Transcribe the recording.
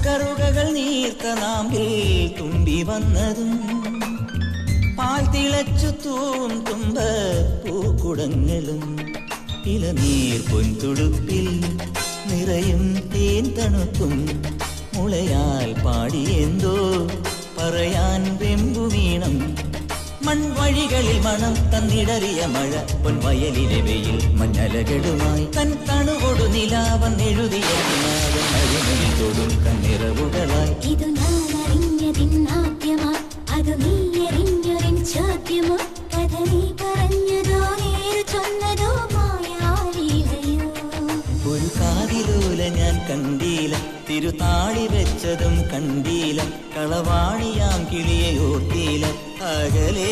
കറുകകൾ നീർത്ത നാമ്പിൽ തുമ്പി വന്നതും പാൽ തിളച്ചു തുമ്പ പൂക്കുടങ്ങളും ഇളനീർ പൊൻതുടുപ്പിൽ നിറയും തേൻ തണുപ്പും മുളയാൽ പാടിയെന്തോ പറയാൻ വെമ്പു വീണം മൺവഴികളിൽ മണം തന്നിടറിയ മഴ പൊൻവയലിലെ വെയിൽ മഞ്ഞലകളുമായി തൻ തണുകൊടു നിലാവൻ എഴുതിയ അരിമണി തൊടും കണ്ണിറവുകളായി ഇതു ഞാനറിഞ്ഞതിന്നാദ്യമാ അത് നീ എറിഞ്ഞൊരൻ ചോദ്യമോ കഥ നീ പറഞ്ഞതോ നേര് ചൊന്നതോ മായാലീലയോ ഒരു കാതിലോല ഞാൻ കണ്ടീല തിരുതാളി വെച്ചതും കണ്ടീല കളവാണിയാം കിളിയെ ഓർത്തീല അകലേ